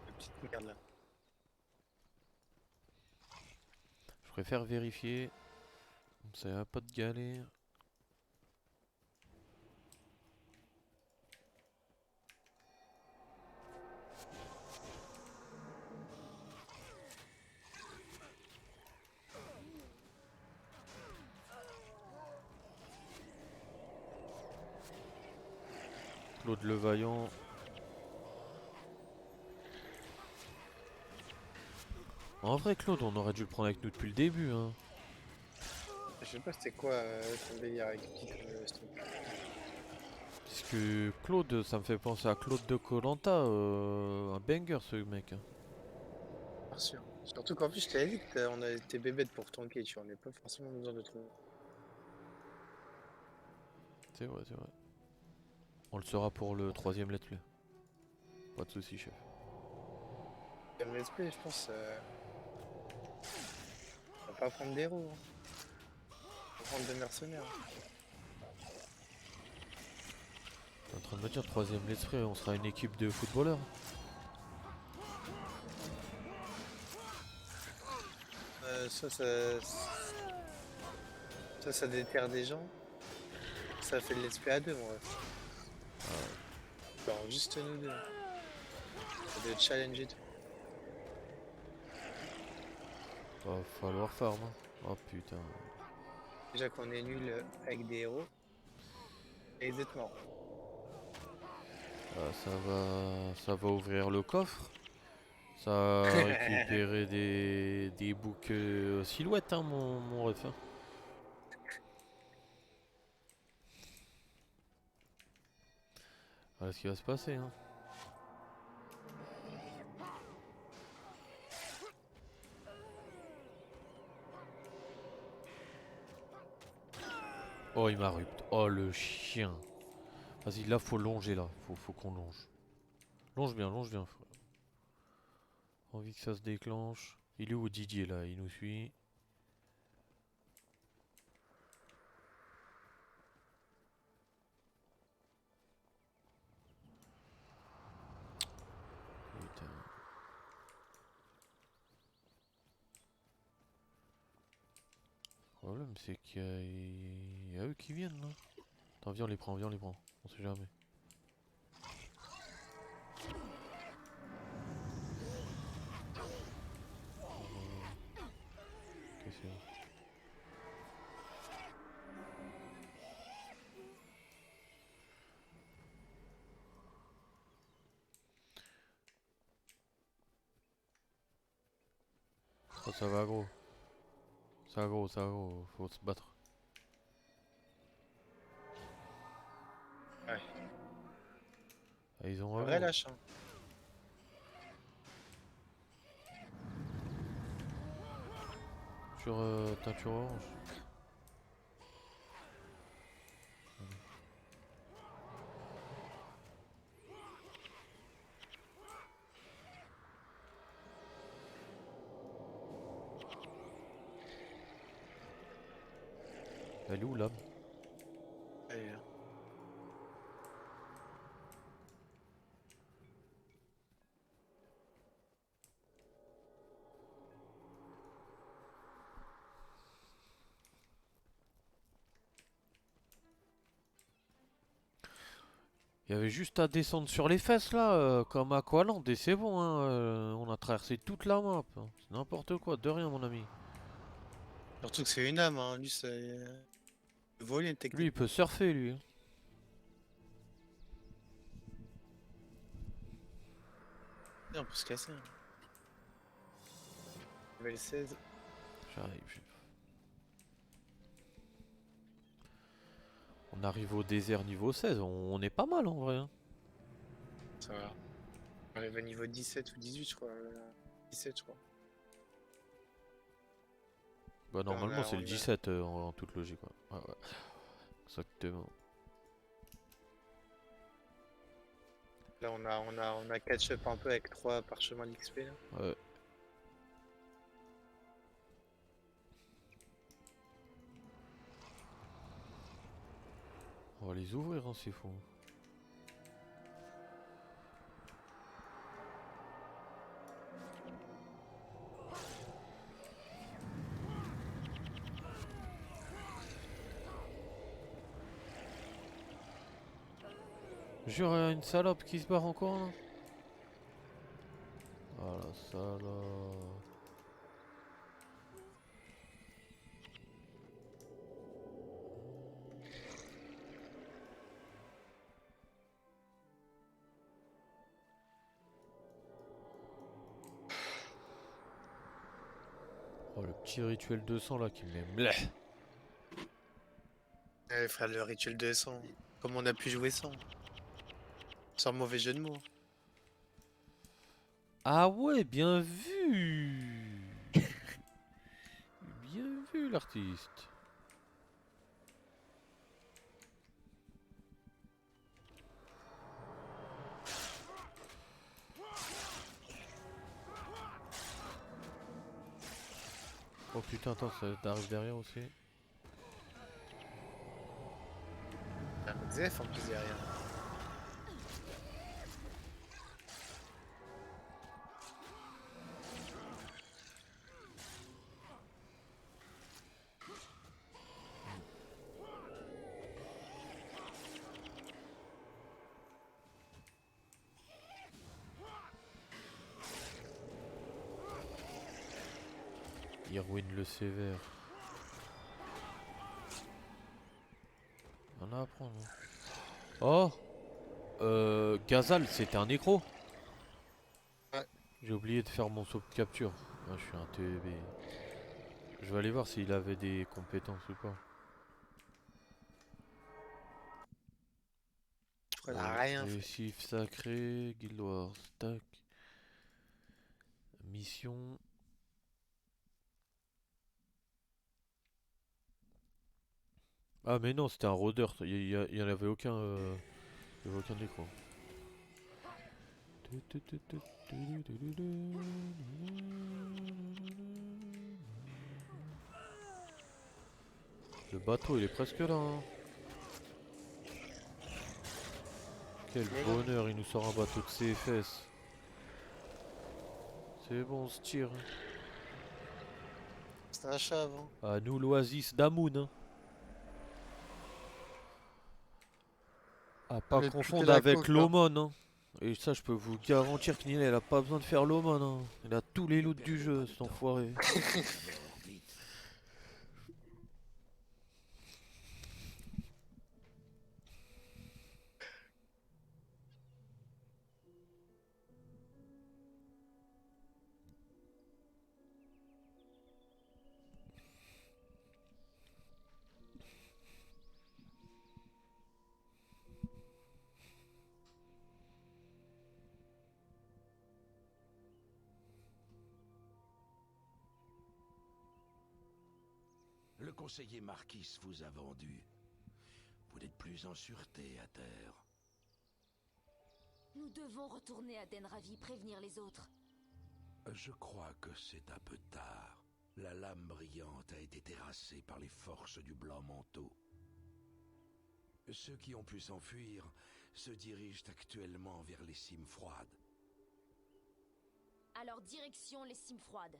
B: La petite merde là.
A: Je préfère vérifier. Comme ça, y'a pas de galère. Claude le Vaillant. En vrai, Claude, on aurait dû le prendre avec nous depuis le début, hein.
B: Je sais pas c'était quoi ton délire avec petite
A: Parce que Claude, ça me fait penser à Claude de koh un banger ce mec, hein.
B: Bien sûr. Surtout qu'en plus, je t'avais dit qu'on a été bébêtes pour tanker, tu vois, on n'a pas forcément besoin de trouver.
A: C'est vrai, c'est vrai. On le saura pour le troisième let's play. Pas de soucis, chef.
B: Comme let's play, je pense, on va pas prendre des héros, hein. On va prendre des mercenaires.
A: T'es en train de me dire, troisième let's play, on sera une équipe de footballeurs.
B: Ça déterre des gens. Ça fait le let's play à deux, moi. Alors, juste nous deux. Ça doit être challenge et tout.
A: Va falloir farm, hein. Oh putain.
B: Déjà qu'on est nul avec des héros. Et d'être mort.
A: Ah, ça va ouvrir le coffre. Ça va récupérer des boucs silhouettes, hein, mon ref, hein. Voilà ce qui va se passer, hein. Oh, il m'a rupt. Oh, le chien. Vas-y, là, faut longer, là. Faut qu'on longe. Longe bien, frère. Envie que ça se déclenche. Il est où Didier, là? Il nous suit. Putain. Le problème, c'est qu'il y a eux qui viennent, là. Attends, viens, on les prend, viens, on les prend. On sait jamais. Qu'est-ce que c'est? Oh, ça va gros. Ça va gros. Faut se battre.
B: Ouais.
A: Ah, ils ont
B: Un
A: un
B: vrai
A: gros.
B: lâche, hein.
A: Sur teinture orange. Elle est où l'âme?
B: Allez, là.
A: Il y avait juste à descendre sur les fesses là, comme à Aqualand, et c'est bon, hein, on a traversé toute la map. Hein. C'est n'importe quoi, de rien mon ami.
B: Surtout que c'est une âme, hein. Lui, c'est voler une
A: Lui il
B: technique.
A: peut surfer lui. Hein.
B: On peut se casser. Hein. Level 16.
A: J'arrive. On arrive au désert niveau 16, on est pas mal en vrai. Hein.
B: Ça va. On arrive à niveau 17 ou 18, je crois. 17, je crois.
A: Bah normalement c'est
B: on
A: le
B: a-
A: 17 en toute logique. Ouais. Ouais, ouais. Exactement.
B: Là, on a catch up un peu avec 3 parchemins d'XP. Là.
A: Ouais. On va les ouvrir, hein, c'est fou. Jure, y a une salope qui se barre encore là. Ah la salope. Oh le petit rituel de sang là qui me met bleh.
B: Frère, le rituel de sang. Comment on a pu jouer sans? Sans mauvais jeu de mots.
A: Ah ouais, bien vu. Bien vu l'artiste. Oh putain, attends, ça t'arrive derrière aussi.
B: Un XF en plus derrière.
A: Irwin le sévère. On a à prendre. Hein. Oh Gazal, c'était un nécro.
B: Ouais.
A: J'ai oublié de faire mon saut de capture. Ah, je suis un TB. Je vais aller voir s'il avait des compétences ou pas.
B: On a rien fait.
A: Récif sacré, Guild Wars, tac. Mission. Ah mais non, c'était un rôdeur, il y en avait aucun, il y avait aucun décro. Le bateau il est presque là. Hein. Quel bonheur, il nous sort un bateau de CFS. C'est bon, on se tire.
B: C'était un chat avant.
A: À nous l'oasis d'Amoun. Hein. À pas
B: Le
A: confondre
B: putain de la
A: avec
B: coque, là.
A: l'aumône. Hein. Et ça, je peux vous garantir que Nina, elle a pas besoin de faire l'aumône. Hein. Il a tous les loots du jeu, cet enfoiré.
F: Le conseiller Marquis vous a vendu. Vous n'êtes plus en sûreté à terre.
E: Nous devons retourner à Denravi, prévenir les autres.
F: Je crois que c'est un peu tard. La lame brillante a été terrassée par les forces du blanc manteau. Ceux qui ont pu s'enfuir se dirigent actuellement vers les cimes froides.
E: Alors direction les cimes froides.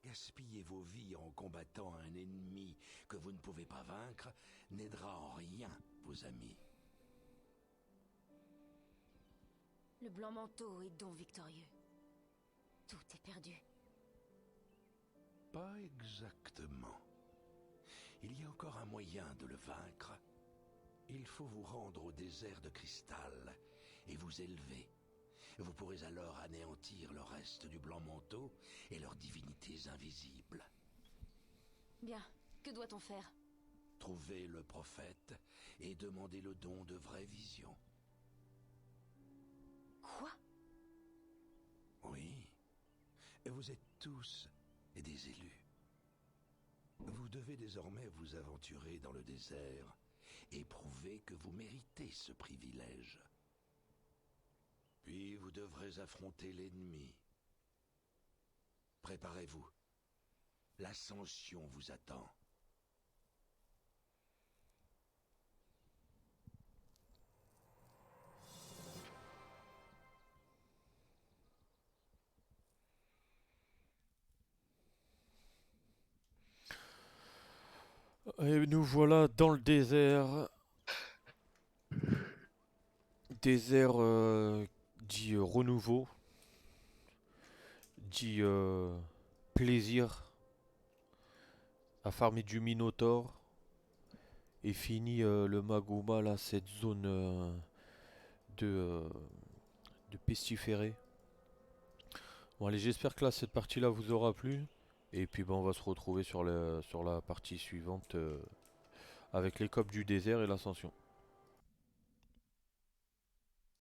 F: Gaspiller vos vies en combattant un ennemi que vous ne pouvez pas vaincre n'aidera en rien vos amis.
E: Le blanc manteau est donc victorieux. Tout est perdu.
F: Pas exactement. Il y a encore un moyen de le vaincre. Il faut vous rendre au désert de cristal et vous élever. Vous pourrez alors anéantir le reste du blanc manteau et leurs divinités invisibles.
E: Bien, que doit-on faire?
F: Trouvez le prophète et demandez le don de vraies visions.
E: Quoi?
F: Oui, vous êtes tous des élus. Vous devez désormais vous aventurer dans le désert et prouver que vous méritez ce privilège. Puis vous devrez affronter l'ennemi. Préparez-vous. L'ascension vous attend.
A: Et nous voilà dans le désert. Désert dit renouveau, dit plaisir à farmer du Minotaure. Et fini le Maguma, là, cette zone de, euh, de pestiféré. Bon allez, j'espère que là, cette partie-là vous aura plu. Et puis on va se retrouver sur la partie suivante avec les copes du désert et l'ascension.